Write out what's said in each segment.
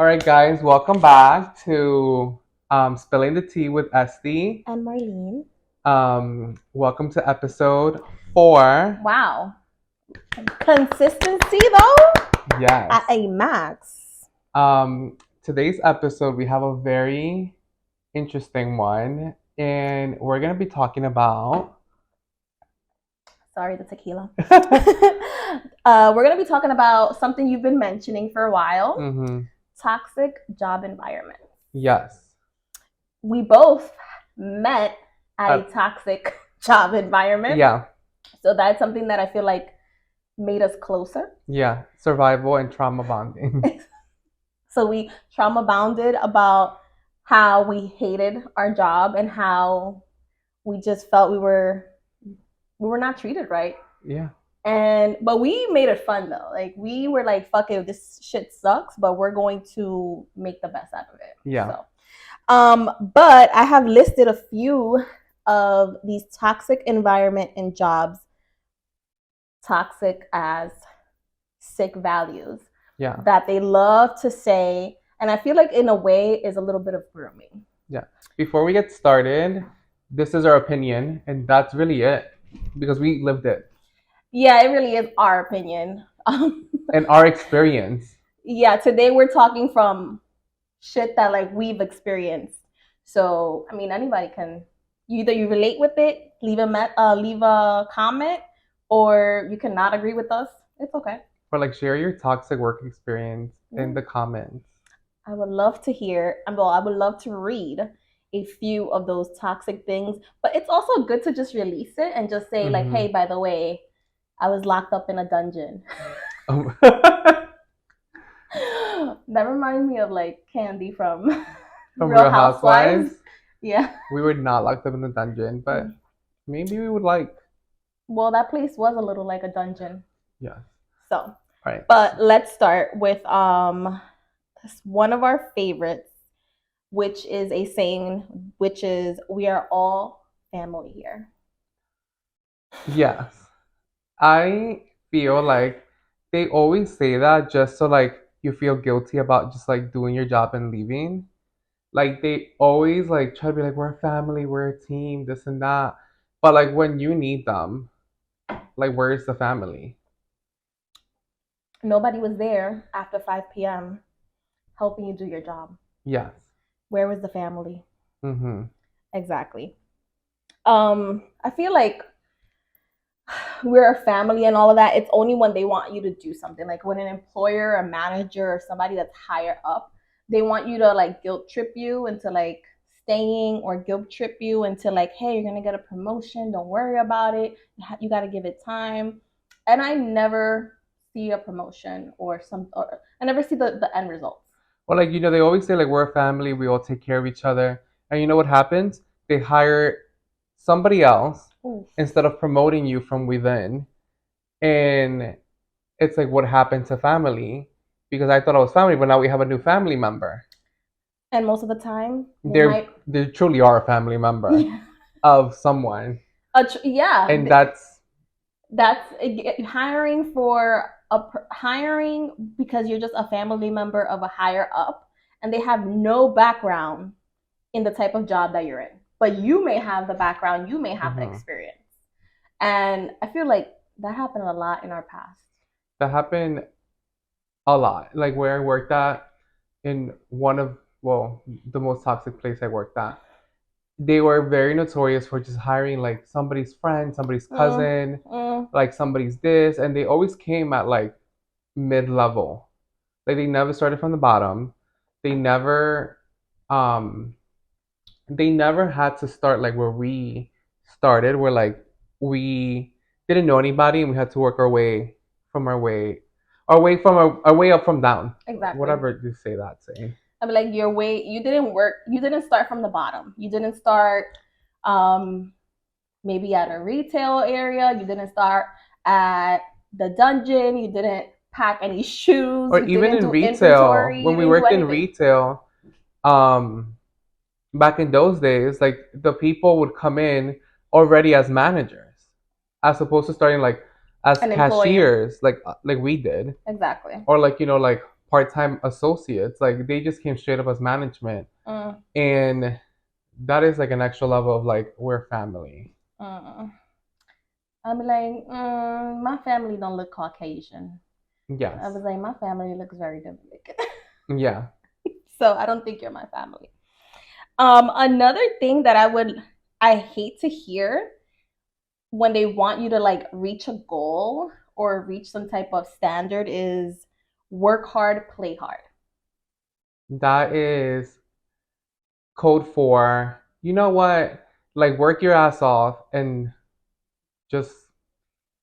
All right, guys, welcome back to Spilling the Tea with Estee. And Marlene. Welcome to episode 4. Wow. Consistency though Yes. at a max. Today's episode, we have a very interesting one, and we're going to be talking about. Sorry, the tequila. We're going to be talking about something you've been mentioning for a while. Mm-hmm. Toxic job environment. Yes. We both met at a toxic job environment. Yeah. So that's something that I feel like made us closer. Yeah. Survival and trauma bonding. So we trauma bonded about how we hated our job and how we just felt we were not treated right. Yeah. But we made it fun though. Like we were like, fuck it, this shit sucks, but we're going to make the best out of it. Yeah. But I have listed a few of these toxic environment and jobs, toxic as sick values. Yeah. That they love to say, and I feel like in a way is a little bit of grooming. Yeah. Before we get started, this is our opinion, and that's really it because we lived it. Yeah, it really is our opinion. And our experience. Yeah, today we're talking from shit that like we've experienced. So I mean, anybody can either you relate with it, leave a comment, or you cannot agree with us. It's okay. Or like share your toxic work experience in the comments. I would love to hear. I would love to read a few of those toxic things, but it's also good to just release it and just say like, hey, by the way, I was locked up in a dungeon. That reminds me of like Candy from Real Housewives. Yeah. We were not locked up in the dungeon, but maybe we would like. Well, that place was a little like a dungeon. Yeah. So, right. But let's start with one of our favorites, which is a saying, which is we are all family here. Yes. I feel like they always say that just so like you feel guilty about just like doing your job and leaving. Like they always like try to be like we're a family, we're a team, this and that. But like when you need them, like where's the family? Nobody was there after 5 p.m. helping you do your job. Yes. Where was the family? Mm-hmm. Exactly. I feel like we're a family and all of that. It's only when they want you to do something. Like when an employer, a manager, or somebody that's higher up, they want you to like guilt trip you into like staying or guilt trip you into like, hey, you're gonna get a promotion. Don't worry about it. You got to give it time. And I never see a promotion or I never see the end results. Well, like they always say like we're a family, we all take care of each other, and you know what happens? They hire somebody else instead of promoting you from within, and it's like what happened to family? Because I thought I was family, but now we have a new family member. And most of the time, they truly are a family member of someone. Yeah, and that's hiring because you're just a family member of a higher up, and they have no background in the type of job that you're in. But you may have the background, you may have the experience, and I feel like that happened a lot in our past. That happened a lot. Like where I worked at, in one of the most toxic place I worked at, they were very notorious for just hiring like somebody's friend, somebody's cousin, like somebody's this, and they always came at like mid-level. Like they never started from the bottom. They never had to start like where we started, where like we didn't know anybody and we had to work our way from our way up from down. Exactly. Whatever you say that saying. I mean, like you didn't start from the bottom. You didn't start maybe at a retail area. You didn't start at the dungeon. You didn't pack any shoes. Or even in retail, when we worked in retail, back in those days, like the people would come in already as managers, as opposed to starting like as cashiers, like we did. Exactly. Or like like part-time associates. Like they just came straight up as management, Mm, and that is like an extra level of like we're family. mm. I'll be like, my family don't look Caucasian. I Yes. was like, my family looks very Dominican. Yeah. So I don't think you're my family. Another thing that I hate to hear when they want you to like reach a goal or reach some type of standard is work hard, play hard. That is code for, you know what? Like work your ass off and just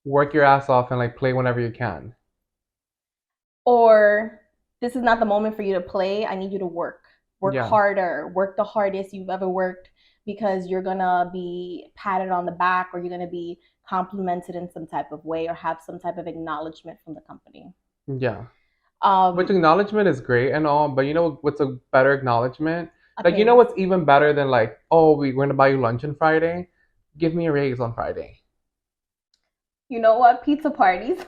work your ass off and like play whenever you can. Or this is not the moment for you to play. I need you to work Yeah. harder, work the hardest you've ever worked because you're gonna be patted on the back or you're gonna be complimented in some type of way or have some type of acknowledgement from the company. Yeah. Which Um, acknowledgement is great and all, but you know what's a better acknowledgement? a Like you know pay. what's even better than like, oh, we're gonna buy you lunch on Friday? Give me a raise on Friday. You know what? Pizza parties.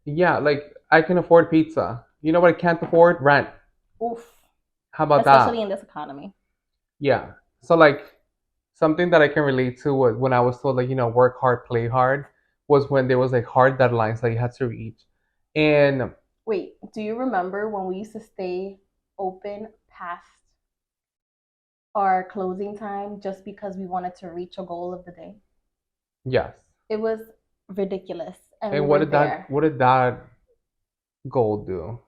Yeah, like I can afford pizza. You know what I can't afford? Rent. Oof. How about Especially that? in this economy. Yeah. So like something that I can relate to was when I was told like, work hard, play hard, was when there was like hard deadlines that you had to reach. And Wait, do you remember when we used to stay open past our closing time just because we wanted to reach a goal of the day? yes. It was ridiculous, and we And were there. what did that goal do?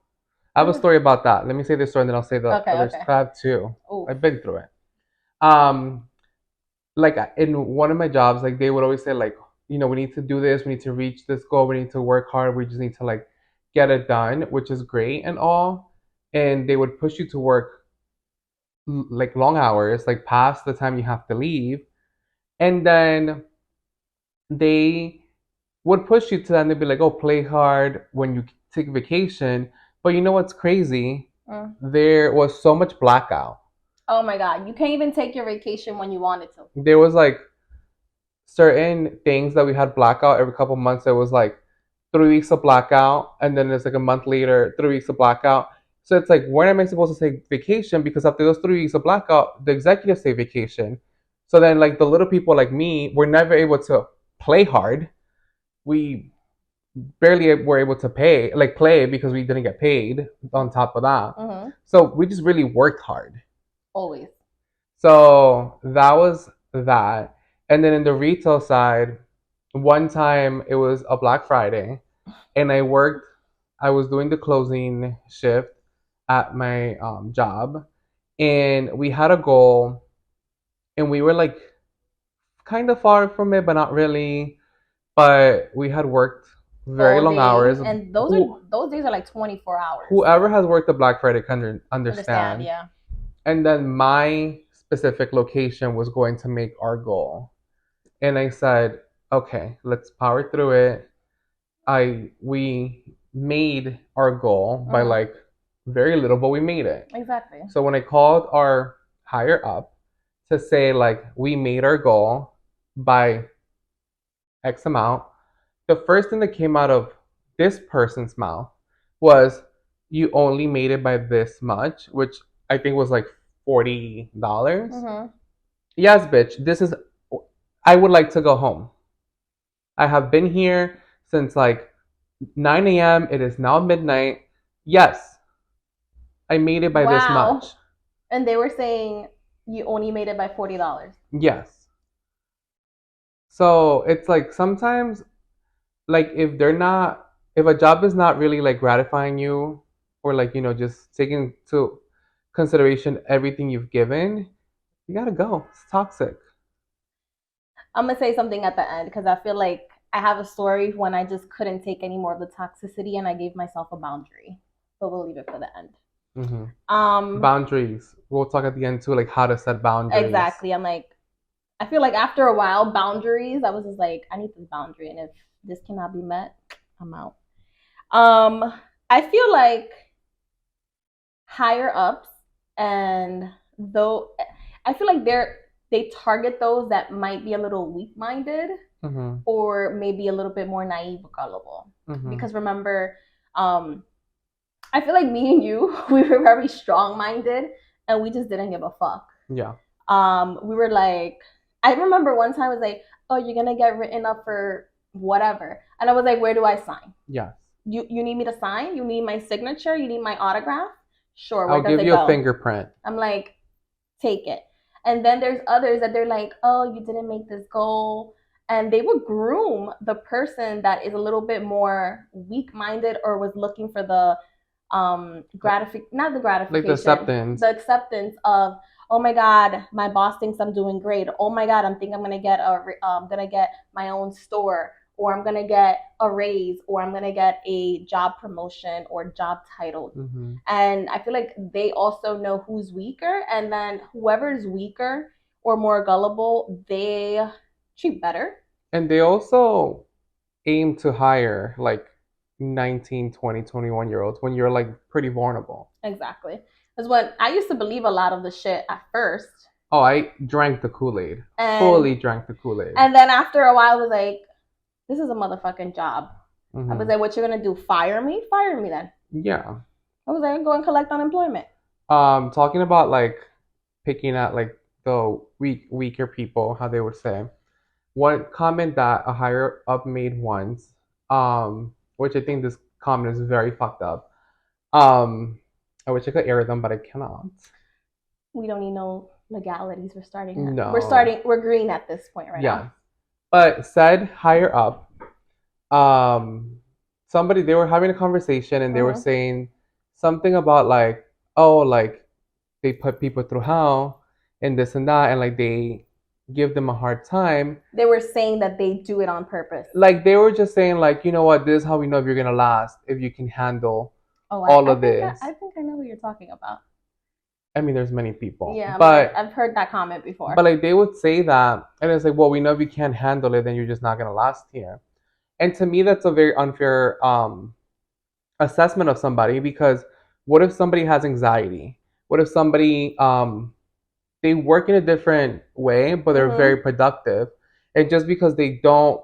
I It have a was story about that. Let me say this story and then I'll say the okay, others. okay. I have two. Oof. I've been through it. Um, like in one of my jobs, like they would always say like, we need to do this, we need to reach this goal, we need to work hard, we just need to like get it done, which is great and all. And they would push you to work like long hours, like past the time you have to leave. And then they would push you to then they'd be like, oh, play hard when you take vacation. But you know what's crazy? Mm. There was so much blackout. Oh my God, you can't even take your vacation when you wanted to. There was like certain things that we had blackout every couple months. There was like 3 weeks of blackout, and then there's like a month later, 3 weeks of blackout. So it's like, when am I supposed to take vacation? Because after those 3 weeks of blackout, the executives take vacation. So then, like the little people like me, were never able to play hard. We barely were able to play because we didn't get paid on top of that. Mm-hmm. So we just really worked hard. Always. So that was that. And then in the retail side, one time it was a Black Friday and I was doing the closing shift at my job, and we had a goal, and we were like kind of far from it, but not really. But we had worked very All long day, hours. and those days are like 24 hours. Whoever has worked the Black Friday can Understand? understand. Yeah. And then my specific location was going to make our goal. And I said, okay, let's power through it. We made our goal by Mm-hmm. like very little, but we made it. Exactly. So when I called our higher up to say like we made our goal by X amount, the first thing that came out of this person's mouth was, you only made it by this much, which I think was like $40. Mm-hmm. Yes, bitch, this is, I would like to go home. I have been here since like 9 a.m. It is now midnight. Yes, I made it by this Wow. much. And they were saying you only made it by $40. Yes. So it's like sometimes, like if a job is not really like gratifying you, or like, just taking to consideration everything you've given, you gotta go. It's toxic. I'm gonna say something at the end because I feel like I have a story when I just couldn't take any more of the toxicity and I gave myself a boundary. But we'll leave it for the end. Hmm. Um, Boundaries. We'll talk at the end too, like how to set boundaries. exactly. I'm like, I feel like after a while, boundaries. I was just like, I need this boundary, and if this cannot be met, I'm out. Um, I feel like higher ups and though I feel like they target those that might be a little weak minded Hmm. or maybe a little bit more naive or gullible. Hmm. Because remember, um, I feel like me and you, we were very strong minded and we just didn't give a fuck. Yeah. We were like, I remember one time I was like, oh, you're gonna get written up for whatever. And I was like, where do I sign? Yes. You need me to sign? You need my signature? You need my autograph? Sure, where I'll does give it you a go? fingerprint. I'm like, take it. And then there's others that they're like, oh, you didn't make this goal. And they would groom the person that is a little bit more weak minded or was looking for the not the Like the gratification, acceptance. the acceptance of, oh my god, my boss thinks I'm doing great. Oh my god, I'm gonna get my own store, or I'm gonna get a raise, or I'm gonna get a job promotion or job title. Mm-hmm. And I feel like they also know who's weaker, and then whoever's weaker or more gullible, they treat better. And they also aim to hire like 19, 20, 21 year olds when you're like pretty vulnerable. Exactly. Because when I used to believe a lot of the shit at first. Oh, I drank the Kool-Aid. And, fully drank the Kool-Aid. And then after a while, I was like, this is a motherfucking job. Mm-hmm. I was like, what you're going to do? Fire me? Fire me then. Yeah. I was like, go and collect unemployment. Talking about like picking at like the weaker people, how they would say. One comment that a higher up made once, which I think this comment is very fucked up. I wish I could air them, but I cannot. We don't need no legalities. We're starting. No. We're green at this point right now. But said higher up, somebody, they were having a conversation and they were saying something about like, oh, like they put people through hell and this and that, and like they give them a hard time. They were saying that they do it on purpose. Like they were just saying like, you know what, this is how we know if you're gonna last, if you can handle all of this. I think I know who you're talking about. I mean, there's many people. Yeah, but I've heard that comment before. But like they would say that, and it's like, well, we know if you can't handle it, then you're just not gonna last here. And to me, that's a very unfair assessment of somebody, because what if somebody has anxiety? What if somebody they work in a different way, but they're very productive, and just because they don't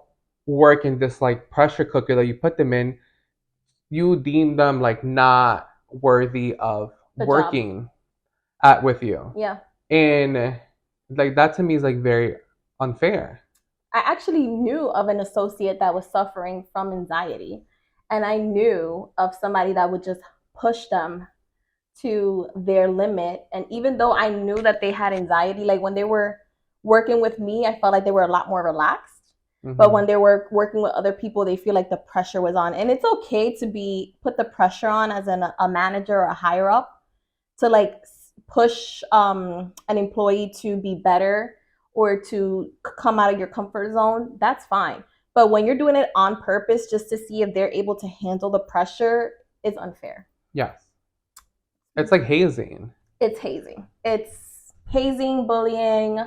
work in this like pressure cooker that you put them in, you deem them like not worthy of working with you. Yeah. And like that to me is like very unfair. I actually knew of an associate that was suffering from anxiety, and I knew of somebody that would just push them to their limit. And even though I knew that they had anxiety, like when they were working with me, I felt like they were a lot more relaxed. But when they were working with other people, they feel like the pressure was on. And it's okay to put the pressure on as a manager or a higher up to like push an employee to be better or to come out of your comfort zone. That's fine. But when you're doing it on purpose just to see if they're able to handle the pressure, it's unfair. Yes. It's like hazing. It's hazing. It's hazing, bullying.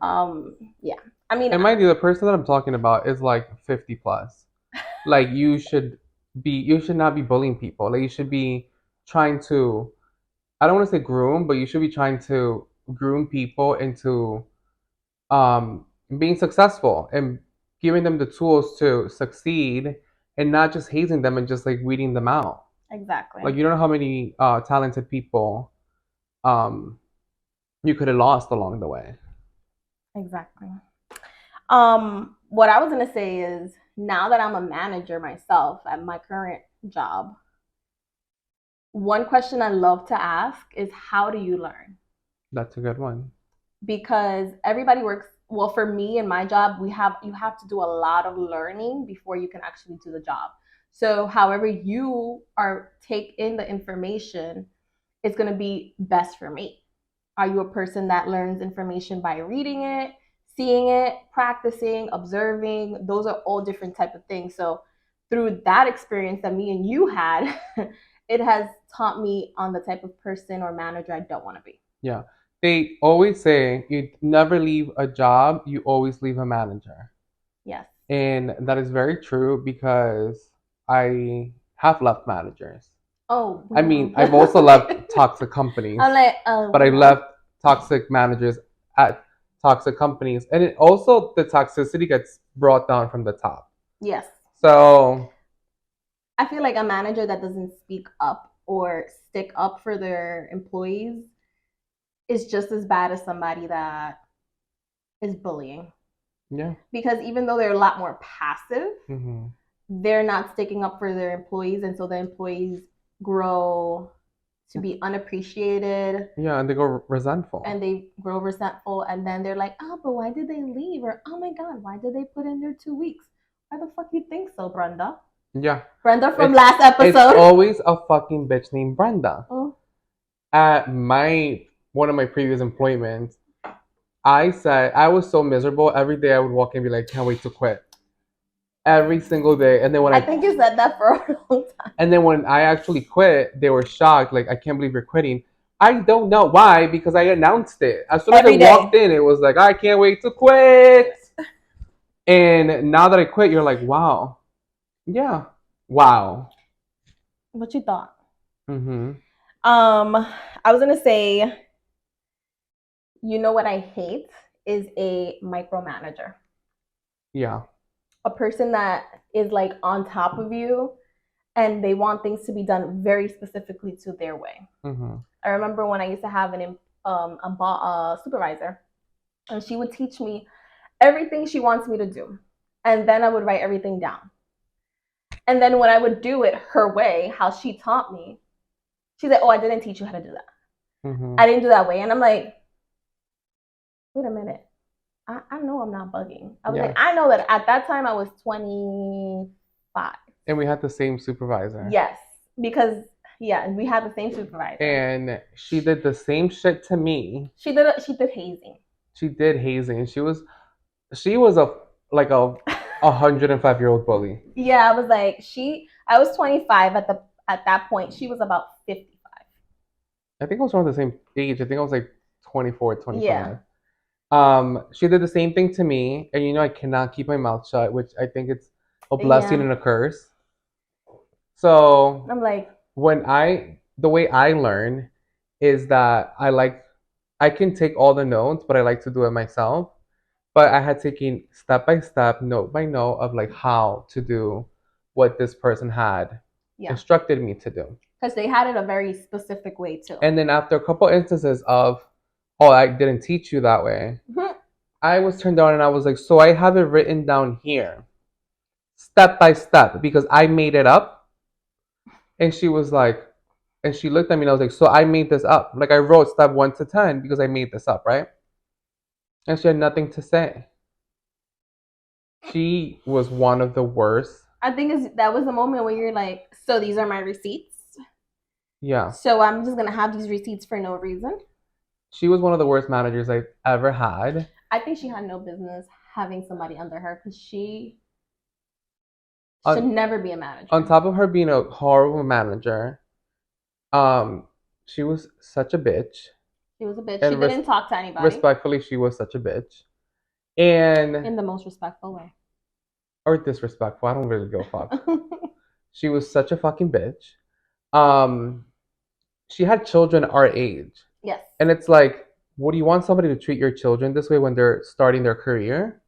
Yeah. I mean, and mind you, the person that I'm talking about is like 50 plus. Like you should not be bullying people. Like you should be trying to, I don't want to say groom, but you should be trying to groom people into being successful and giving them the tools to succeed, and not just hazing them and just like weeding them out. Exactly. Like you don't know how many talented people you could have lost along the way. Exactly. What I was gonna say is, now that I'm a manager myself at my current job, one question I love to ask is, how do you learn? That's a good one. Because everybody works, well, for me and my job, you have to do a lot of learning before you can actually do the job. So however you take in the information, it's going to be best for me. Are you a person that learns information by reading it, seeing it, practicing, observing? Those are all different type of things. So through that experience that me and you had, it has taught me on the type of person or manager I don't want to be. Yeah. They always say you never leave a job, you always leave a manager. Yes. And that is very true, because I have left managers. Oh. I mean, I've also left toxic companies. I'm like, but I've left toxic managers at toxic companies. And it also, the toxicity gets brought down from the top. Yes. So I feel like a manager that doesn't speak up or stick up for their employees is just as bad as somebody that is bullying. Yeah. Because even though they're a lot more passive, Mm-hmm. they're not sticking up for their employees, and so the employees grow to be unappreciated, Yeah, and they go resentful. and they grow resentful, and then they're like, oh, but why did they leave? Or, oh my god, why did they put in their 2 weeks? Why the fuck you think so, Brenda? Yeah. Brenda from It's last it's episode. always a fucking bitch named Brenda. Oh. At my one of my previous employments, I said I was so miserable. Every day I would walk in and be like, can't wait to quit. Every single day. And then I think you said that for a long time. And then when I actually quit, they were shocked, like, I can't believe you're quitting. I don't know why, because I announced it. As soon as Every I day. walked in, it was like, I can't wait to quit. And now that I quit, you're like, wow. Yeah. Wow. What you thought? Mm-hmm. I was gonna say, you know what I hate is a micromanager. Yeah. A person that is like on top of you and they want things to be done very specifically to their way. Mm-hmm. I remember when I used to have a supervisor, and she would teach me everything she wants me to do, and then I would write everything down. And then when I would do it her way, how she taught me, she's like, "Oh, I didn't teach you how to do that. Mm-hmm. I didn't do that way." And I'm like, "Wait a minute. I know I'm not bugging." I was like, I know that at that time I was 25. And we had the same supervisor. Yes, because yeah, we had the same supervisor. And she did the same shit to me. She did hazing. She did hazing. She was a like a 105-year-old bully. Yeah, I was like, I was 25 at that point. She was about 55. I think I was around the same age. I think I was like 24, 25. Yeah. She did the same thing to me, and I cannot keep my mouth shut, which I think it's a blessing and a curse. So I'm like, the way I learn is that I can take all the notes, but I like to do it myself. But I had taken step by step, note by note of like how to do what this person had instructed me to do. Because they had it a very specific way too. And then after a couple instances of, oh, I didn't teach you that way, I was turned on and I was like, so I have it written down here, step by step, because I made it up. And she was like, and she looked at me and I was like, so I made this up. Like I wrote step 1 to 10 because I made this up, right? And she had nothing to say. She was one of the worst. I think that was the moment where you're like, so these are my receipts. Yeah. So I'm just gonna have these receipts for no reason. She was one of the worst managers I've ever had. I think she had no business having somebody under her because she should never be a manager. On top of her being a horrible manager, she was such a bitch. She was a bitch. She didn't talk to anybody. Respectfully, she was such a bitch. And in the most respectful way. Or disrespectful. I don't really give a fuck. She was such a fucking bitch. She had children our age. Yes. And it's like, would you want somebody to treat your children this way when they're starting their career?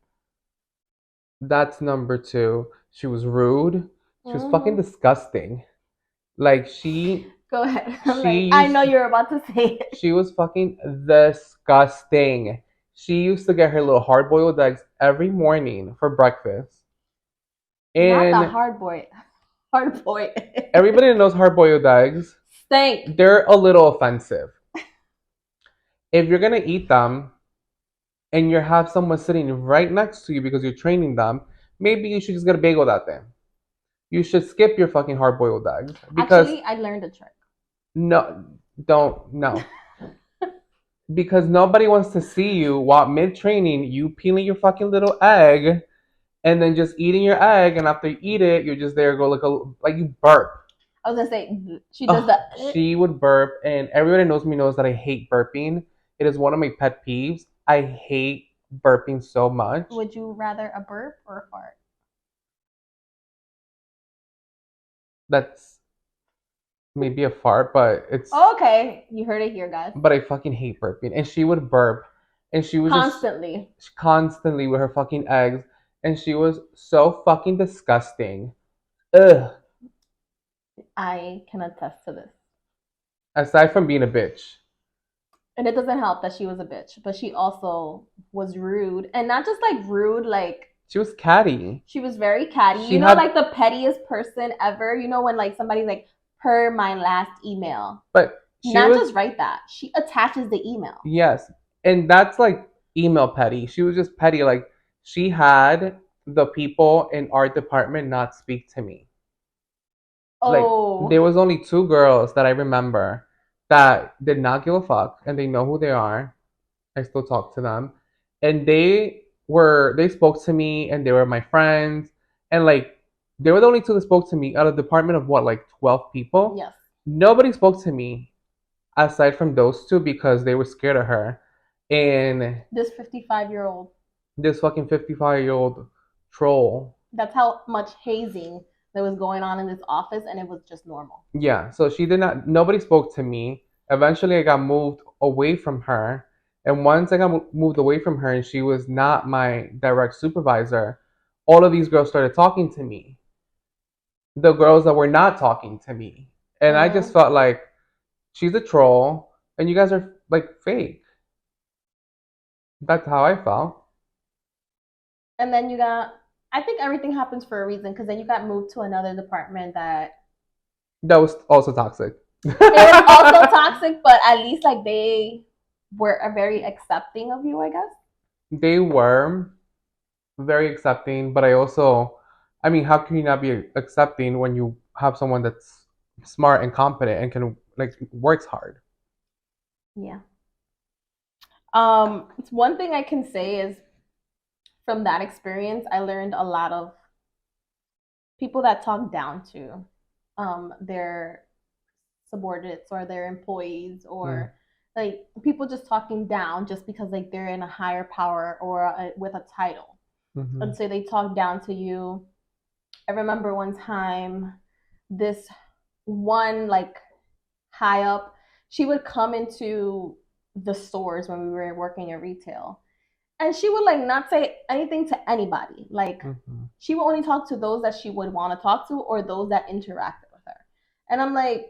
That's number 2. She was rude. She was fucking disgusting. Like she Go ahead. I know you're about to say it. She was fucking disgusting. She used to get her little hard-boiled eggs every morning for breakfast. And not the hard boiled. Everybody knows hard-boiled eggs. Stink. They're a little offensive. If you're gonna eat them and you have someone sitting right next to you because you're training them, maybe you should just get a bagel that day. You should skip your fucking hard-boiled eggs. Because actually, I learned a trick. No. Because nobody wants to see you while mid-training, you peeling your fucking little egg and then just eating your egg, and after you eat it, you're just there go like you burp. I was gonna say she does that. She would burp, and everybody knows that I hate burping. It is one of my pet peeves. I hate burping so much. Would you rather a burp or a fart? That's maybe a fart, but it's okay. You heard it here, guys. But I fucking hate burping, and she would burp, and she was constantly with her fucking eggs, and she was so fucking disgusting. Ugh. I can attest to this. aside from being a bitch. And it doesn't help that she was a bitch, but she also was rude. And not just like rude, like She was catty. she was very catty. She You know, had, like the pettiest person ever. You know, when like somebody's like, per my last email. but she Not was, just write that. She attaches the email. yes. And that's like email petty. She was just petty. Like, she had the people in our department not speak to me. Like, Oh, there was only two girls that I remember that did not give a fuck and they know who they are. I still talk to them. And they spoke to me and they were my friends. And like, they were the only two that spoke to me out of a department of what, like 12 people? yes. Nobody spoke to me aside from those two because they were scared of her. And This 55-year-old. this fucking 55-year-old troll. That's how much hazing that was going on in this office, and it was just normal. Yeah, so she did not, nobody spoke to me. Eventually, I got moved away from her. And once I got moved away from her and she was not my direct supervisor, all of these girls started talking to me. The girls that were not talking to me. And I just Mm. felt like she's a troll and you guys are like fake. That's how I felt. And then you got, I think everything happens for a reason because then you got moved to another department that That was also toxic. it was also toxic, but at least like they were very accepting of you, I guess. They were very accepting, but I mean, how can you not be accepting when you have someone that's smart and competent and can like works hard? Yeah. It's one thing I can say is from that experience, I learned a lot of people that talk down to their subordinates or their employees Mm, or like people just talking down just because like they're in a higher power or with a title, mm-hmm, and so they talk down to you. I remember one time this one like high up, she would come into the stores when we were working in retail, and she would like not say anything to anybody. Like mm-hmm. she would only talk to those that she would want to talk to or those that interacted with her. And I'm like,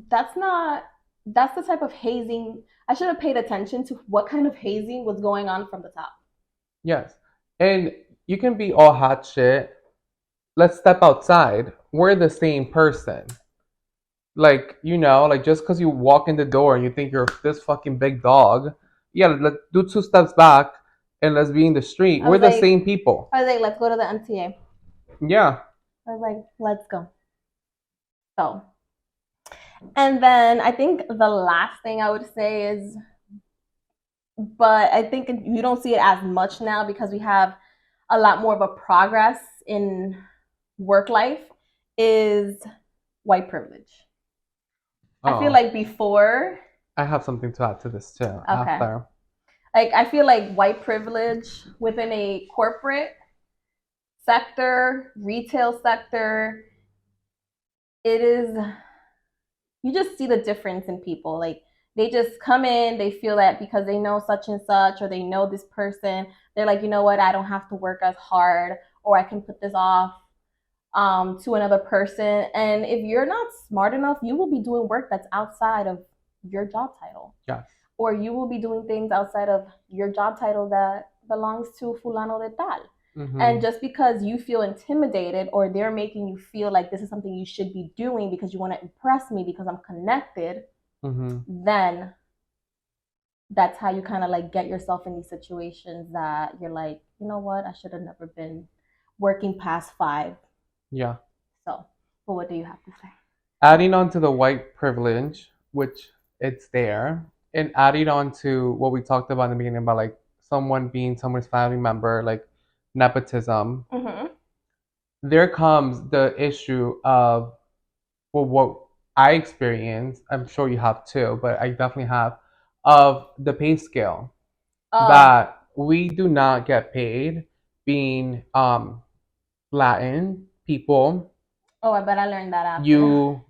that's not, that's the type of hazing. I should have paid attention to what kind of hazing was going on from the top. Yes, and you can be all hot shit. Let's step outside. We're the same person. Like, like just because you walk in the door and you think you're this fucking big dog, yeah, let's do two steps back and let's be in the street. I We're was the like, same people. I was like, let's go to the MTA. Yeah. I was like, let's go. So, and then I think the last thing I would say is, but I think you don't see it as much now because we have a lot more of a progress in work life, is white privilege. I feel Oh, like before, I have something to add to this too okay, after. like I feel like white privilege within a corporate sector, retail sector, it is, you just see the difference in people. Like they just come in, they feel that because they know such and such or they know this person, they're like, you know what, I don't have to work as hard or I can put this off to another person. And if you're not smart enough, you will be doing work that's outside of your job title. Yes. Or you will be doing things outside of your job title that belongs to fulano de tal. And Mm-hmm. just because you feel intimidated or they're making you feel like this is something you should be doing because you want to impress me because I'm connected, Mm-hmm. then that's how you kind of like get yourself in these situations that you're like, you know what, I should have never been working past 5. Yeah. So, but what do you have to say? Adding on to the white privilege, which it's there, and adding on to what we talked about in the beginning about like someone being someone's family member, like nepotism, Mm-hmm. there comes the issue of, well, what I experienced, I'm sure you have too, but I definitely have, of the pay scale Oh, that we do not get paid being Latin people. oh, I bet I learned that after. You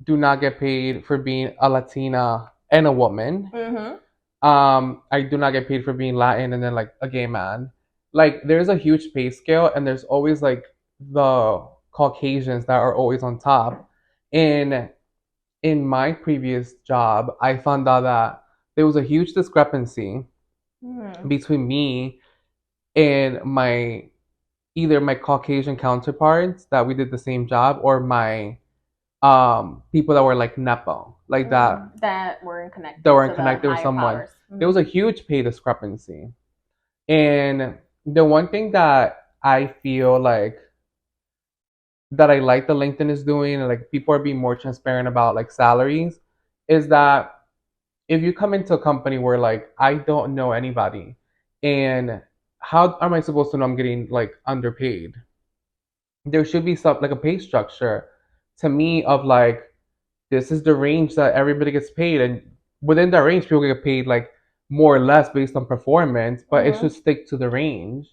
do not get paid for being a Latina and a woman. Mm-hmm. I do not get paid for being Latin and then like a gay man. Like there's a huge pay scale and there's always like the Caucasians that are always on top. And in my previous job, I found out that there was a huge discrepancy Hmm. between me and my either my Caucasian counterparts that we did the same job or my people that were like nepo, like That weren't that connected weren't to the connected with higher someone. powers. There was a huge pay discrepancy. And the one thing that I feel like that I like the LinkedIn is doing, and like people are being more transparent about like salaries, is that if you come into a company where like I don't know anybody, and how am I supposed to know I'm getting like underpaid? There should be some like a pay structure to me of like this is the range that everybody gets paid, and within that range people get paid like more or less based on performance, but it Hmm. should stick to the range.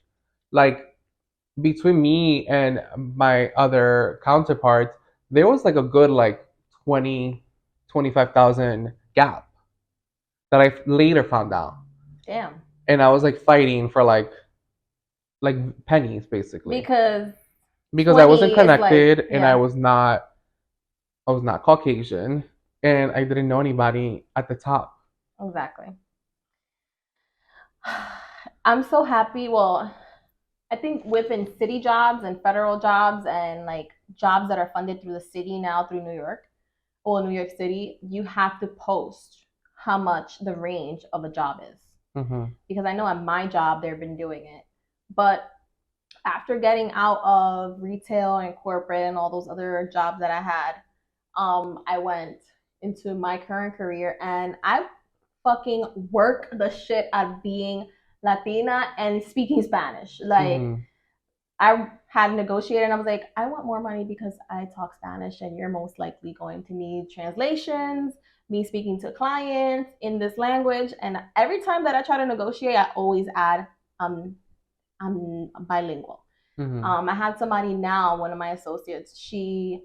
Like between me and my other counterparts, there was like a good like 20, 25,000 gap that I later found out. Damn. And I was like fighting for like pennies basically. Because Because I wasn't 20 is like, connected and yeah, I was not Caucasian and I didn't know anybody at the top. exactly. I'm so happy. Well, I think within city jobs and federal jobs and like jobs that are funded through the city now through New York or New York City, you have to post how much the range of a job is. Mm-hmm. Because I know at my job they've been doing it. But after getting out of retail and corporate and all those other jobs that I had, I went into my current career and I fucking work the shit at being Latina and speaking Spanish. Like Mm-hmm. I had negotiated and I was like, I want more money because I talk Spanish and you're most likely going to need translations, me speaking to clients in this language. And every time that I try to negotiate, I always add, um, I'm bilingual. Mm-hmm. I had somebody now, one of my associates, she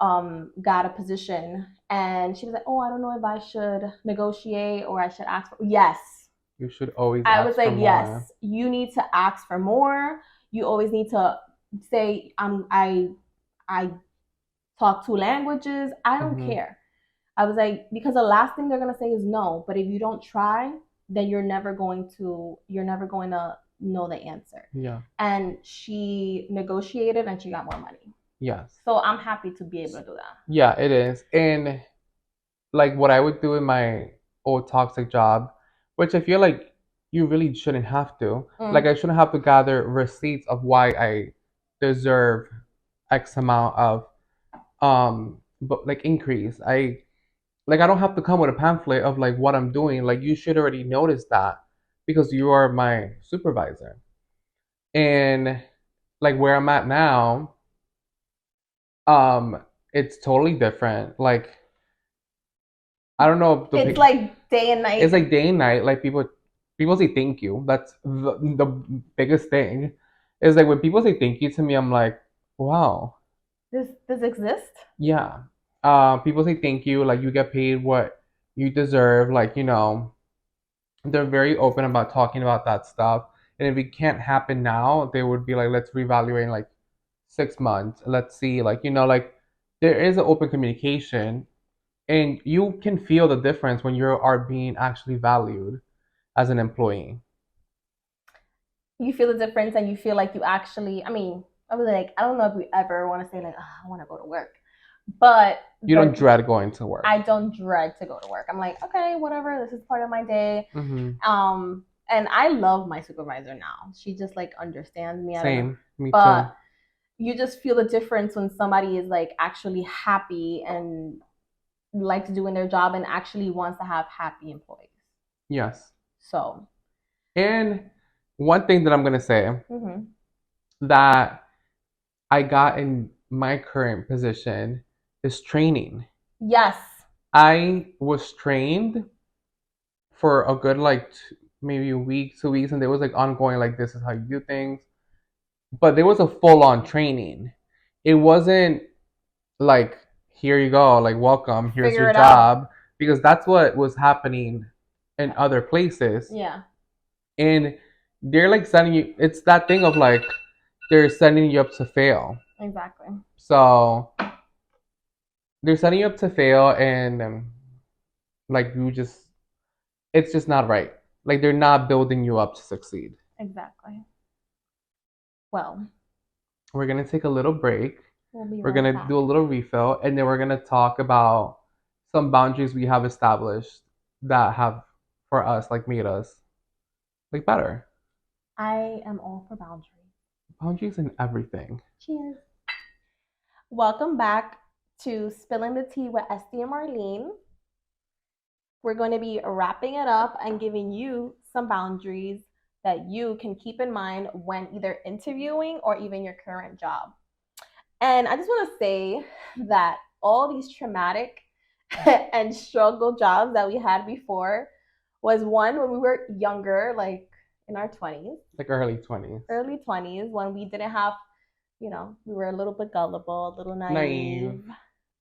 got a position and she was like, oh, I don't know if I should negotiate or I should ask for, yes. You should always I was ask for like, more. yes, you need to ask for more. You always need to say, I talk two languages. I don't Mm-hmm. care. I was like, because the last thing they're gonna say is no. But if you don't try, then you're never going to know the answer. Yeah. And she negotiated and she got more money. Yes. So I'm happy to be able to do that. Yeah, it is. And like what I would do in my old toxic job, which I feel like you really shouldn't have to. Like I shouldn't have to gather receipts of why I deserve X amount of but like increase. I don't have to come with a pamphlet of like what I'm doing. Like you should already notice that because you are my supervisor. And like where I'm at now, it's totally different. Like I don't know if It's like day and it's night. like day and night. Like people say thank you. That's the biggest thing. Is like when people say thank you to me, I'm like, wow, This exists. yeah. People say thank you. Like you get paid what you deserve. Like they're very open about talking about that stuff. And if it can't happen now, they would be like, let's reevaluate in like 6 months. Let's see, like like there is an open communication, and you can feel the difference when you are being actually valued as an employee. You feel the difference and you feel like you actually, I mean, I was like, I don't know if we ever want to say like, oh, I want to go to work, but You don't the dread going to work. I don't dread to go to work. I'm like, okay, whatever, this is part of my day. Mm-hmm. And I love my supervisor now. She just like understands me. I don't know, Same, me too. but you just feel the difference when somebody is like actually happy and likes doing their job and actually wants to have happy employees. Yes. So, And one thing that I'm gonna say mm-hmm. that I got in my current position is training. Yes, I was trained for a good like maybe a week, 2 weeks, and there was like ongoing like this is how you do things. But there was a full on training. It wasn't like here you go, like welcome, here's your figure it out. job, because that's what was happening in other places. Yeah. And they're like sending you. It's that thing of like they're sending you up to fail. Exactly. So they're setting you up to fail, and like you just, it's just not right. Like they're not building you up to succeed. Exactly. Well, We're gonna take a little break. we'll be We're right gonna back. do a little refill, and then we're gonna talk about some boundaries we have established that have, for us, like made us like better. I am all for boundaries. Boundaries in everything. Cheers. Welcome back to Spilling the Tea with Estee and Marlene. We're going to be wrapping it up and giving you some boundaries that you can keep in mind when either interviewing or even your current job. And I just want to say that all these traumatic and struggle jobs that we had before was one when we were younger, like in our 20s, Like early 20s. early 20s, when we didn't have, we were a little bit gullible, a little Naive.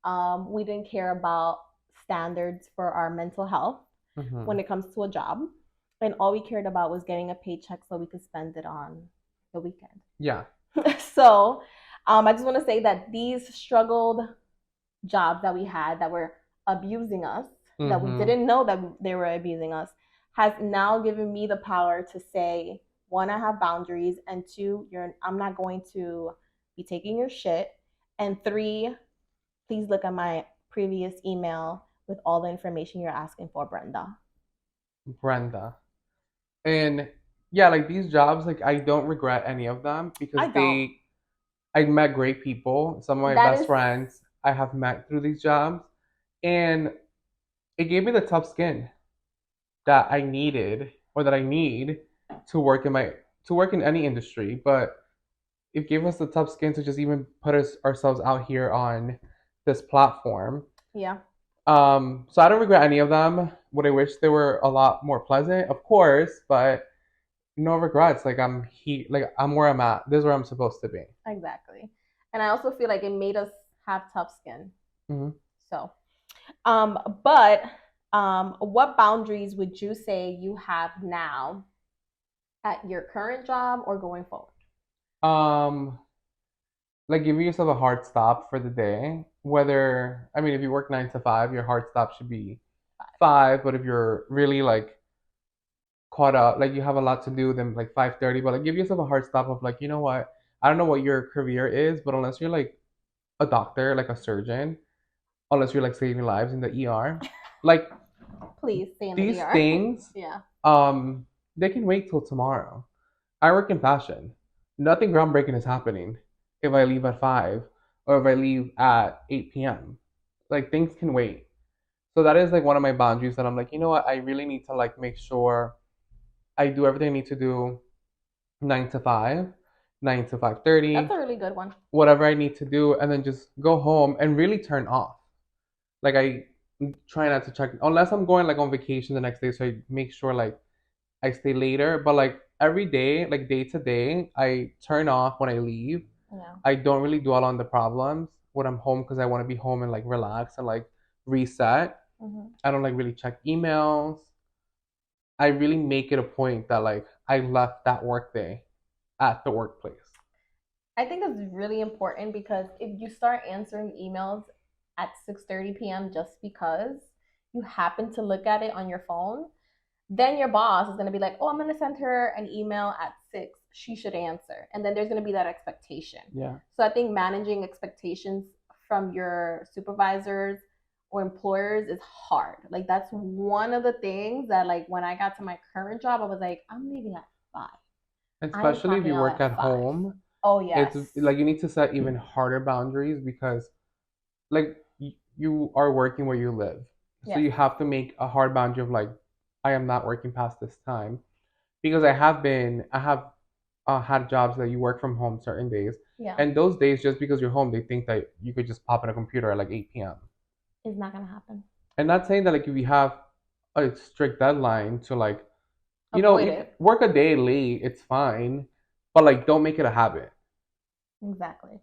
naive. We didn't care about standards for our mental health when Hmm. it comes to a job. And all we cared about was getting a paycheck so we could spend it on the weekend. Yeah. So I just want to say that these struggled jobs that we had that were abusing us, that we Hmm. didn't know that they were abusing us, has now given me the power to say, one, I have boundaries, and two, I'm not going to be taking your shit, and three, please look at my previous email with all the information you're asking for, Brenda. Brenda. And yeah, like these jobs, like I don't regret any of them I because don't. I met great people. Some of my That best is, friends I have met through these jobs, and it gave me the tough skin that I needed, or that I need, to work in my to work in any industry. But it gave us the tough skin to just even put ourselves out here on this platform. yeah. So I don't regret any of them. Would I wish they were a lot more pleasant? Of course, but no regrets. Like I'm where I'm at. This is where I'm supposed to be. Exactly. And I also feel like it made us have tough skin. Hmm. So, but what boundaries would you say you have now at your current job or going forward? Um, like giving yourself a hard stop for the day. Whether, I mean, if you work 9 to 5, your hard stop should be 5. But if you're really like caught up, like you have a lot to do, then like 5:30. But like give yourself a hard stop of like, you know what? I don't know what your career is, but unless you're like a doctor, like a surgeon, unless you're like saving lives in the ER, like Please stay in the these ER. things, Yeah. um, they can wait till tomorrow. I work in fashion. Nothing groundbreaking is happening if I leave at 5 or if I leave at 8 p.m. Like things can wait. So that is like one of my boundaries that I'm like, you know what? I really need to like make sure I do everything I need to do 9 to 5, 9 to That's a 5:30, really good one. whatever I need to do, and then just go home and really turn off. Like I try not to check unless I'm going like on vacation the next day, so I make sure like I stay later. But like every day, like day to day, I turn off when I leave. Yeah. I don't really dwell on the problems when I'm home because I want to be home and like relax and like reset. Mm-hmm. I don't like really check emails. I really make it a point that like I left that work day at the workplace. I think it's really important because if you start answering emails at 6:30 p.m. just because you happen to look at it on your phone, then your boss is going to be like, "Oh, I'm going to send her an email at 6. She should answer." And then there's going to be that expectation. Yeah. So I think managing expectations from your supervisors or employers is hard. Like that's one of the things that like when I got to my current job, I was like, I'm leaving at 5. I'm Especially if clocking you out work at at 5. home, Oh it's yes. like you need to set even harder boundaries because like you are working where you live. So Yes. you have to make a hard boundary of like I am not working past this time because I have had jobs that you work from home certain days, Yeah. and those days just because you're home they think that you could just pop in a computer at like 8 p.m. It's not gonna happen. And not saying that like if you have a strict deadline to like Avoid you it. work a day late, it's fine, but like don't make it a habit. Exactly.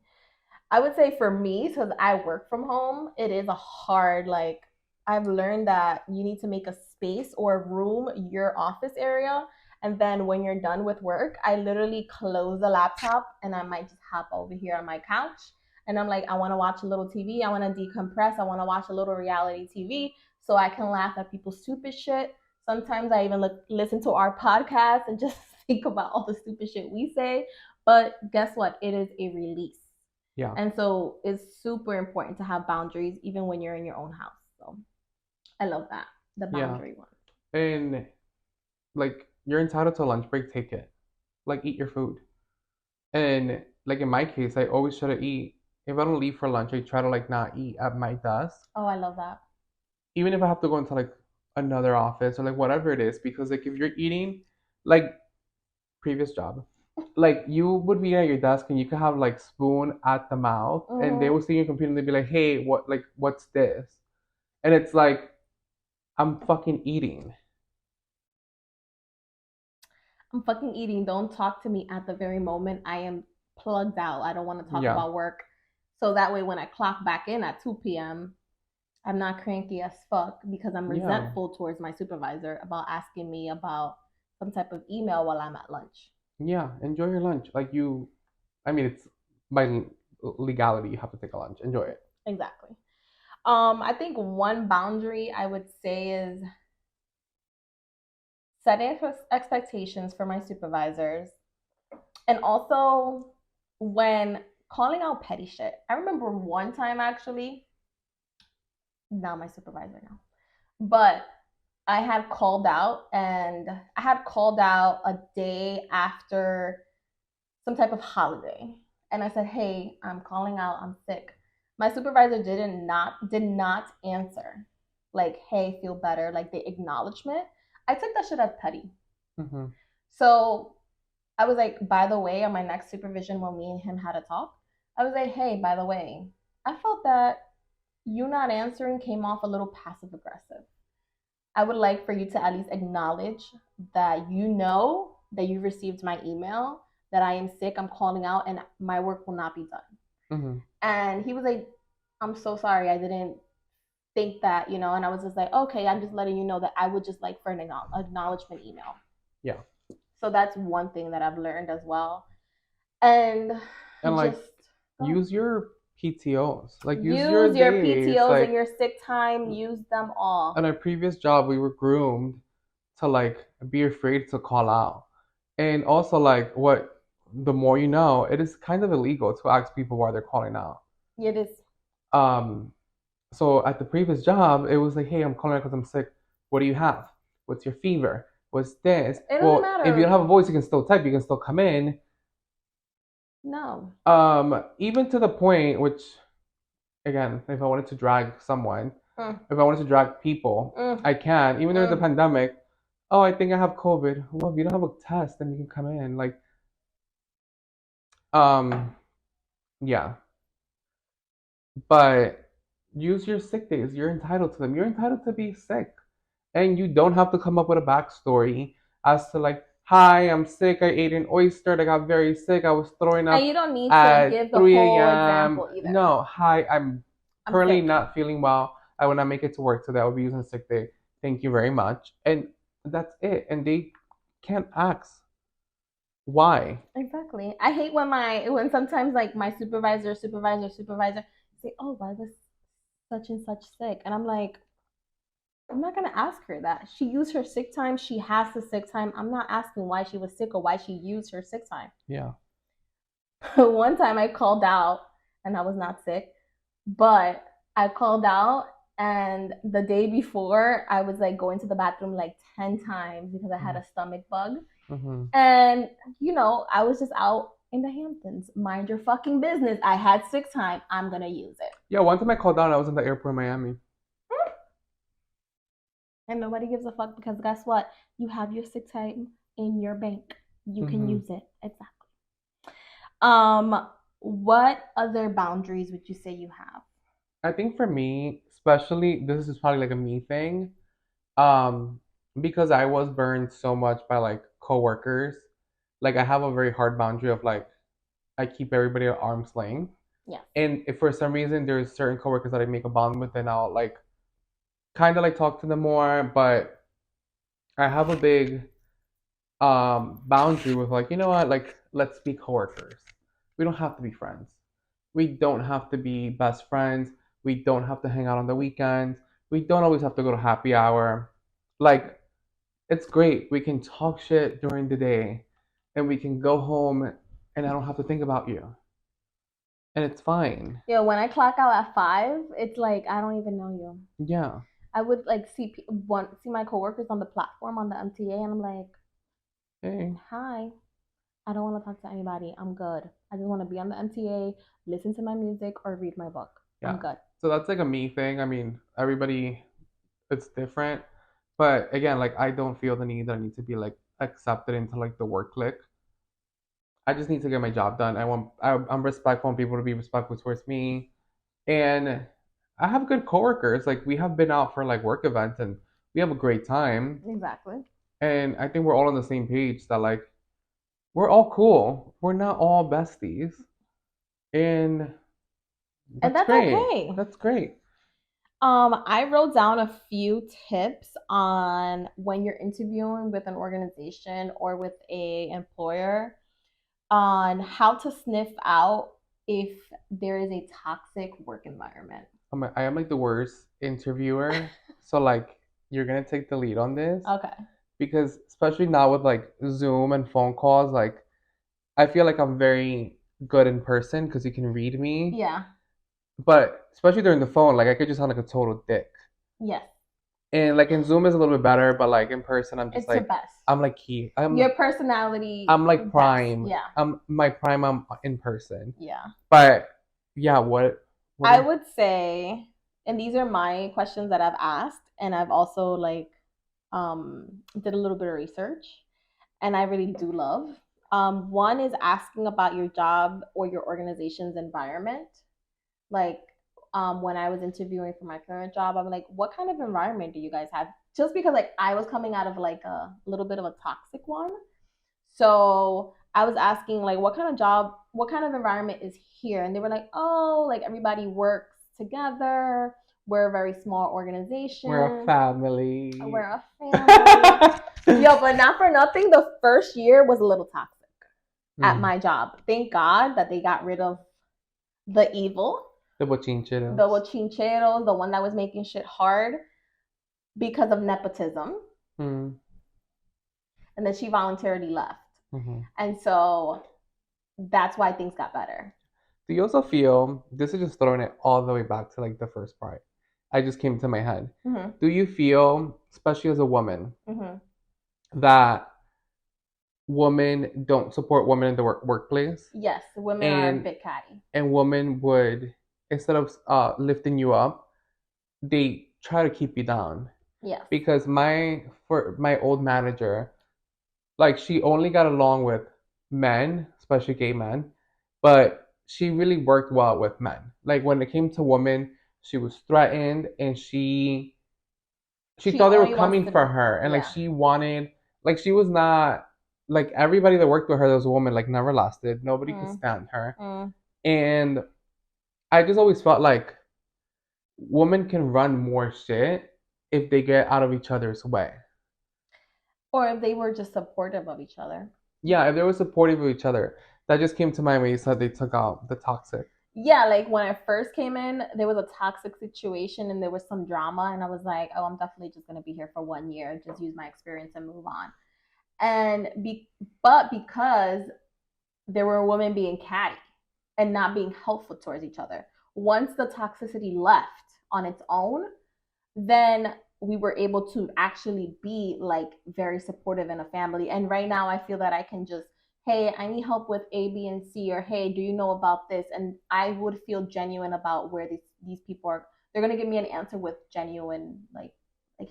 I would say for me, because I work from home, it is a hard, like, I've learned that you need to make a space or a room your office area. And then when you're done with work, I literally close the laptop and I might just hop over here on my couch and I'm like, I want to watch a little TV. I want to decompress. I want to watch a little reality TV so I can laugh at people's stupid shit. Sometimes I even listen to our podcast and just think about all the stupid shit we say. But guess what? It is a release. Yeah. And so it's super important to have boundaries even when you're in your own house. So I love that. The Yeah. boundary one. And like you're entitled to a lunch break, take it. Like eat your food. And like in my case, I always try to eat. If I don't leave for lunch, I try to like not eat at my desk. Oh, I love that. Even if I have to go into like another office or like whatever it is, because like if you're eating like previous job, like you would be at your desk and you could have like spoon at the mouth and they Mm-hmm. will see your computer and they'd be like, hey, what's this? And it's like I'm fucking eating. I'm fucking eating. Don't talk to me at the very moment I am plugged out. I don't want to talk Yeah. about work. So that way, when I clock back in at 2 p.m., I'm not cranky as fuck because I'm Yeah. resentful towards my supervisor about asking me about some type of email while I'm at lunch. Yeah. Enjoy your lunch. Like you, I mean, it's by legality, you have to take a lunch. Enjoy it. Exactly. I think one boundary I would say is setting expectations for my supervisors, and also when calling out petty shit. I remember one time actually, not my supervisor now, but I had called out a day after some type of holiday. And I said, hey, I'm calling out, I'm sick. My supervisor did not answer. Like, hey, feel better, like the acknowledgement. I took that shit as petty. Mm-hmm. So I was like, by the way, on my next supervision when me and him had a talk, I was like, hey, by the way, I felt that you not answering came off a little passive aggressive. I would like for you to at least acknowledge that you know that you received my email, that I am sick, I'm calling out, and my work will not be done. Mm-hmm. And he was like, I'm so sorry, I didn't think that, and I was just like, okay, I'm just letting you know that I would just like for an acknowledgement email. Yeah. So that's one thing that I've learned as well. And And like just use your PTOs. Like use your use your days. PTOs and Like your sick time, use them in all. our previous job, we were groomed to like be afraid to call out. And also like what the more you know, it is kind of illegal to ask people why they're calling out. It is. Um, so at the previous job, it was like, hey, I'm calling out because I'm sick. What do you have? What's your fever? What's this? It doesn't Well, if you don't matter. have a voice, you can still type, you can still come in. No. Even to the point, which again, if I wanted to drag someone, Mm. if I wanted to drag people, Mm. I can. Even during the Mm. pandemic, oh, I think I have COVID. Well, if you don't have a test, then you can come in. Like, um, yeah. But use your sick days. You're entitled to them. You're entitled to be sick. And you don't have to come up with a backstory as to like, hi, I'm sick. I ate an oyster. I got very sick. I was throwing And up you don't need to at give the 3 whole a.m. example either. No, hi, I'm I'm currently sick. not feeling well. I will not make it to work today. I'll be using a sick day. Thank you very much. And that's it. And they can't ask why. Exactly. I hate when sometimes like my supervisor say, "Oh, why was such and such sick?" And I'm like, I'm not gonna ask her that. She used her sick time. She has the sick time. I'm not asking why she was sick or why she used her sick time. Yeah. One time I called out and I was not sick, but I called out and the day before I was like going to the bathroom like 10 times because I had a stomach bug. Mm-hmm. And I was just out in the Hamptons. Mind your fucking business. I had sick time. I'm gonna use it. Yeah, one time I called down, I was in the airport in Miami. And nobody gives a fuck because guess what? You have your sick time in your bank. You can use it. Exactly. What other boundaries would you say you have? I think for me, especially, this is probably like a me thing. Um, because I was burned so much by like coworkers, like I have a very hard boundary of like I keep everybody at arm's length. Yeah. And if for some reason there's certain coworkers that I make a bond with, then I'll like kind of like talk to them more. But I have a big boundary with like, you know what, like let's be coworkers. We don't have to be friends. We don't have to be best friends. We don't have to hang out on the weekends. We don't always have to go to happy hour. Like, it's great. We can talk shit during the day and we can go home and I don't have to think about you. And it's fine. Yeah, when I clock out at 5, it's like I don't even know you. Yeah. I would like see my coworkers on the platform on the MTA, and I'm like, Hey. hi. I don't want to talk to anybody. I'm good. I just want to be on the MTA, listen to my music, or read my book. I'm Yeah. good. So that's like a me thing. I mean, everybody, it's different. But again, like I don't feel the need that I need to be like accepted into like the work clique. I just need to get my job done. I'm respectful and people to be respectful towards me. And I have good coworkers. Like we have been out for like work events and we have a great time. Exactly. And I think we're all on the same page that like we're all cool. We're not all besties. And And that's that's great. okay. That's great. I wrote down a few tips on when you're interviewing with an organization or with a employer on how to sniff out if there is a toxic work environment. I am like the worst interviewer. So like you're gonna take the lead on this Okay. because especially now with like Zoom and phone calls, like I feel like I'm very good in person because you can read me. Yeah. But especially during the phone, like I could just sound like a total dick. Yes. And like in Zoom is a little bit better, but like in person, I'm just It's the like best. I'm like key. Your personality I'm like best. prime. Yeah. I'm my prime. I'm in person. Yeah. But yeah, what I is would say, and these are my questions that I've asked, and I've also like did a little bit of research, and I really do love. One is asking about your job or your organization's environment. Like when I was interviewing for my current job, I'm like, what kind of environment do you guys have? Just because like I was coming out of like a little bit of a toxic one. So I was asking like what kind of job, what kind of environment is here? And they were like, oh, like everybody works together. We're a very small organization. we're a family. We're a family. Yo, but not for nothing, the first year was a little toxic at my job. Thank God that they got rid of the evil, The bochincheros. the chincheros, the one that was making shit hard because of nepotism. Mm. And then she voluntarily left. Mm-hmm. And so that's why things got better. Do you also feel this is just throwing it all the way back to like the first part? I just came to my head. Mm-hmm. Do you feel, especially as a woman, Mm-hmm. that women don't support women in the workplace? Yes, women are a bit catty. And women would, instead of lifting you up, they try to keep you down. Yes. Because for my old manager, like she only got along with men, especially gay men, but she really worked well with men. Like when it came to women, she was threatened and she She thought they were only wants coming to for be, her and like yeah. she wanted like she was not like everybody that worked with her that was a woman like never lasted. Nobody could stand her. And I just always felt like women can run more shit if they get out of each other's way. Or if they were just supportive of each other. Yeah, if they were supportive of each other. That just came to mind when you said they took out the toxic. Yeah, like when I first came in, there was a toxic situation and there was some drama, and I was like, oh, I'm definitely just gonna be here for 1 year, just use my experience and move on. But because there were women being catty and not being helpful towards each other, once the toxicity left on its own, then we were able to actually be like very supportive in a family. And right now I feel that I can just, hey, I need help with A, B, and C, or hey, do you know about this? And I would feel genuine about where these people are. They're gonna give me an answer with genuine like,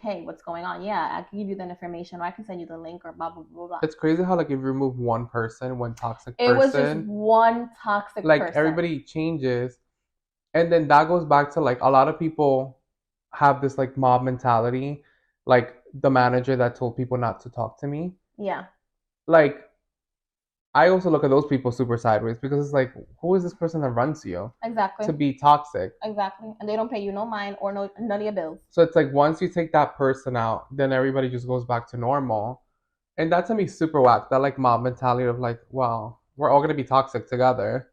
hey, what's going on? Yeah, I can give you the information, or I can send you the link, or blah blah blah blah. It's crazy how like if you remove one person, one toxic It person, was just one toxic like person. everybody changes, and then that goes back to like a lot of people have this like mob mentality, like the manager that told people not to talk to me. Yeah. Like I also look at those people super sideways because it's like, who is this person that runs you Exactly. to be toxic? Exactly. And they don't pay you no mind or no none of your bills. So it's like once you take that person out, then everybody just goes back to normal. And that to me is super whack. That like mob mentality of like, wow, we're all gonna be toxic together.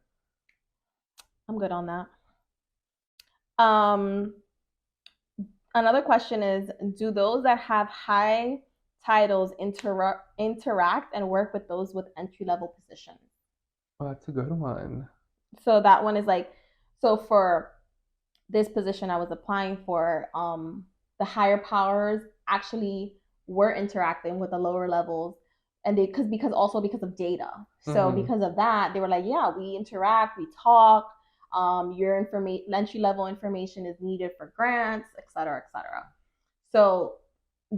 I'm good on that. Um, Another question is, do those that have high titles interact and work with those with entry level positions? Oh, that's a good one. So that one is like, so for this position I was applying for, the higher powers actually were interacting with the lower levels, and they because also because of data. So Mm-hmm. because of that, they were like, yeah, we interact, we talk. Your information, entry level information, is needed for grants, et cetera, et cetera. So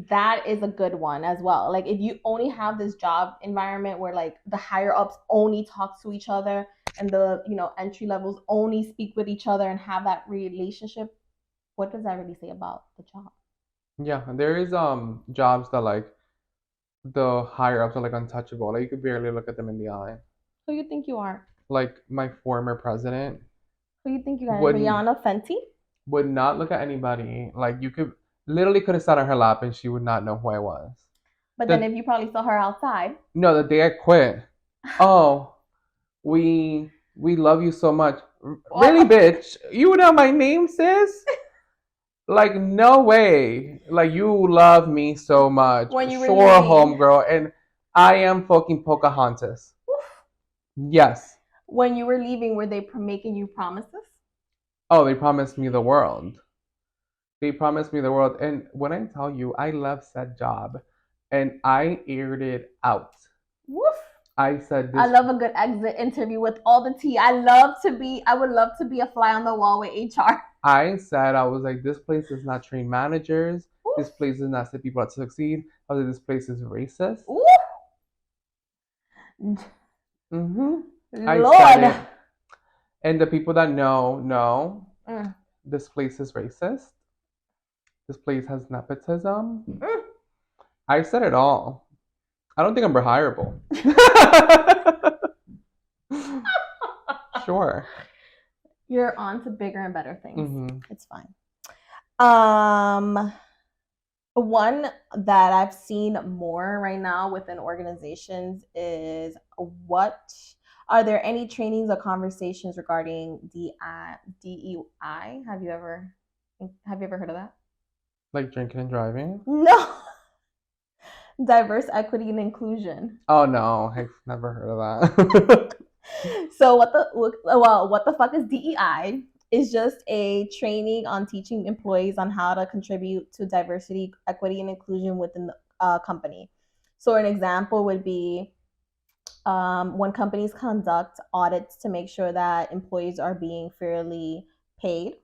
that is a good one as well. Like if you only have this job environment where like the higher ups only talk to each other and the entry levels only speak with each other and have that relationship, what does that really say about the job? Yeah, there is jobs that like the higher ups are like untouchable. Like you could barely look at them in the eye. Who you think you are? Like my former president Who you think you are? wouldn't Rihanna Fenty? would not look at anybody. Like you could literally could have sat on her lap and she would not know who I was. But then The if you probably saw her outside. no, the day I quit. Oh, we love you so much. Really, What? bitch? You know my name, sis? Like no way. Like you love me so much. When you were Sure, leaving. homegirl, and I am fucking Pocahontas. Yes. When you were leaving, were they making you promises? Oh, they promised me the world. They promised me the world. And when I tell you, I love said job and I aired it out. Woof. I said I this, love a good exit interview with all the tea. I would love to be a fly on the wall with HR. I said, I was like, this place does not train managers. This place does not set people up to succeed. I was like, this place is racist. Ooh. Mm-hmm. I said Lord. it. And the people that know, Mm. this place is racist. This place has nepotism. Mm. I said it all. I don't think I'm rehireable. Sure. You're on to bigger and better things. Mm-hmm. It's fine. Um, One that I've seen more right now within organizations is, what are there any trainings or conversations regarding DEI? Have you ever heard of that? Like drinking and driving? No. Diverse equity and inclusion. Oh no, I've never heard of that. So what the fuck is DEI? Is just a training on teaching employees on how to contribute to diversity, equity, and inclusion within the company. So an example would be, when companies conduct audits to make sure that employees are being fairly paid,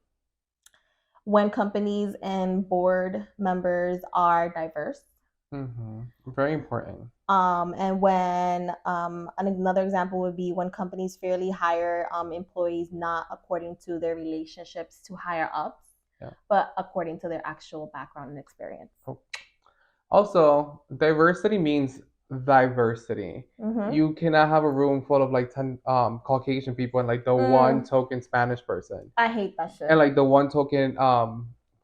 when companies and board members are diverse, Mm-hmm. Very important. and when, another example would be when companies fairly hire employees not according to their relationships to higher ups, Yeah. but according to their actual background and experience. Oh. Also, diversity means diversity. Mm-hmm. You cannot have a room full of like 10 Caucasian people and like the one token Spanish person. I hate that shit. And like the one token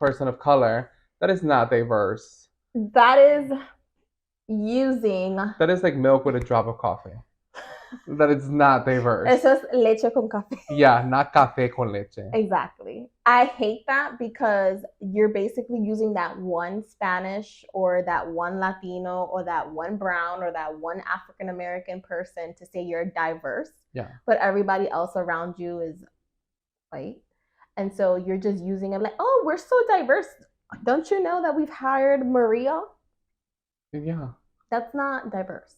person of color. That is not diverse. That is using. That is like milk with a drop of coffee. That is not diverse. Eso es leche con café. Yeah, not café con leche. Exactly. I hate that because you're basically using that one Spanish or that one Latino or that one brown or that one African American person to say you're diverse. Yeah. But everybody else around you is white. And so you're just using it like, oh, we're so diverse. Don't you know that we've hired Maria? Yeah. That's not diverse.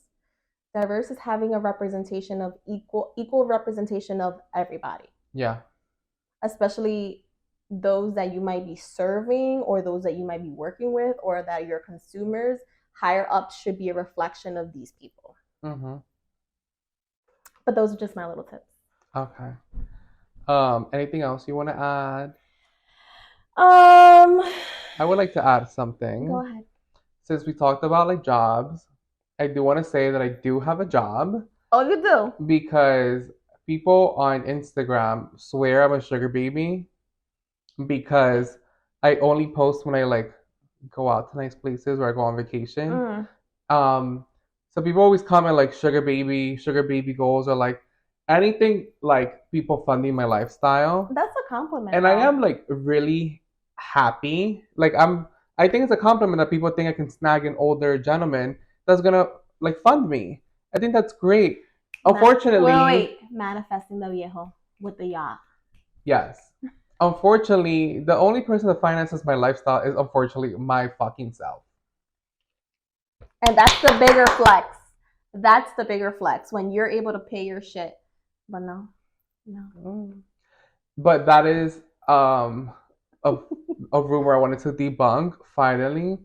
Diverse is having a representation of equal representation of everybody. Yeah. Especially those that you might be serving or those that you might be working with or that your consumers. Higher up should be a reflection of these people. Mm-hmm. But those are just my little tips. Okay. Anything else you want to add? I would like to add something. Go ahead. Since we talked about like jobs, I do want to say that I do have a job. Oh, you do? Because people on Instagram swear I'm a sugar baby because I only post when I like go out to nice places or I go on vacation. So people always comment like sugar baby goals, or like, anything like people funding my lifestyle. That's a compliment, And I though. am like really happy. I think it's a compliment that people think I can snag an older gentleman that's gonna like fund me. I think that's great. Unfortunately, Wait. Manifesting the viejo with the yacht. yes. Unfortunately, the only person that finances my lifestyle is unfortunately my fucking self. And that's the bigger flex. That's the bigger flex when you're able to pay your shit. But no, no. But that is a, a rumor I wanted to debunk finally.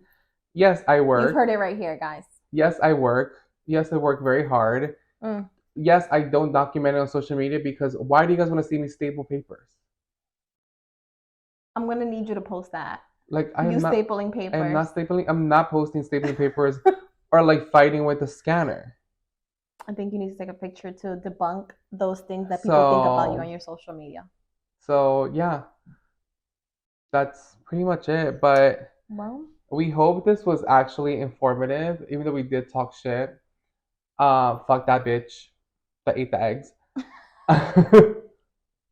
Yes, I You've work. heard it right here, guys. Yes, I work. Yes, I work very hard. Mm. Yes, I don't document it on social media because why do you guys want to see me staple papers? I'm gonna need you to post that. Like You stapling I am not papers. stapling. I'm not posting stapling papers or like fighting with the scanner. I think you need to take a picture to debunk those things that people think about you on So your social media. so yeah, that's pretty much it. But Well, we hope this was actually informative, even though we did talk shit. Fuck that bitch that ate the eggs.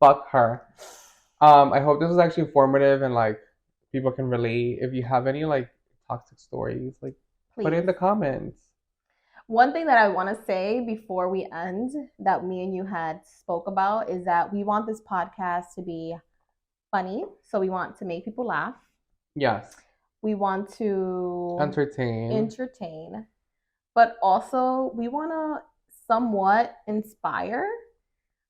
Fuck her. I hope this was actually informative and like people can relate. If you have any like toxic stories, like put it in please. the comments. One thing that I want to say before we end that me and you had spoke about is that we want this podcast to be funny. So we want to make people laugh. Yes. We want to entertain, but also we want to somewhat inspire.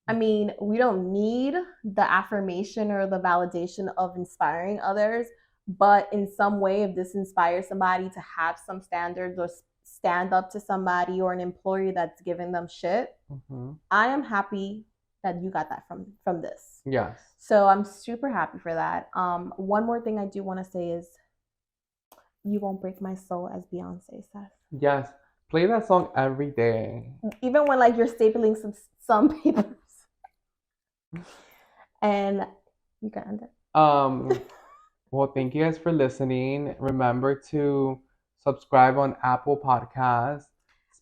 I mean, we don't need the affirmation or the validation of inspiring others, but in some way, if this inspires somebody to have some standards or stand up to somebody or an employee that's giving them shit, I am happy that you got that from this. Yes. So I'm super happy for that. One more thing I do want to say is, "You won't break my soul," as Beyonce says. Yes. Play that song every day. Even when like you're stapling some papers. And you can end it. Well, thank you guys for listening. Remember to subscribe on Apple Podcasts,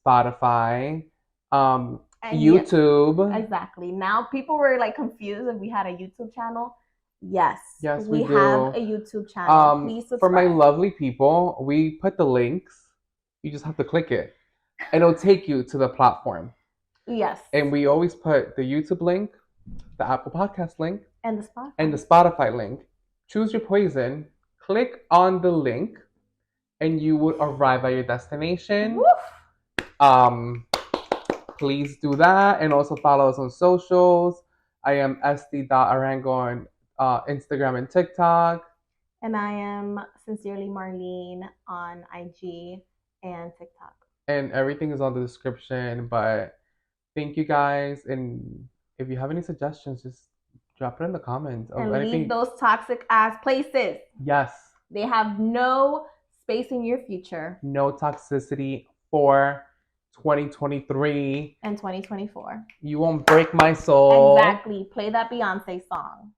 Spotify, And YouTube. Exactly. Now people were like confused if we had a YouTube channel. Yes. Yes, we do. have a YouTube channel. Please subscribe. For my lovely people, we put the links. You just have to click it, and it'll take you to the platform. Yes. And we always put the YouTube link, the Apple Podcast link, and the Spotify link. Choose your poison. Click on the link, and you would arrive at your destination. Woof. Please do that, and also follow us on socials. I am Estee.Arango on Instagram and TikTok. And I am Sincerely Marlene on IG and TikTok. And everything is on the description. But thank you guys. And if you have any suggestions, just drop it in the comments. And leave those toxic ass places. Yes. They have no space in your future. No toxicity for 2023 and 2024. You won't break my soul. Exactly. Play that Beyonce song.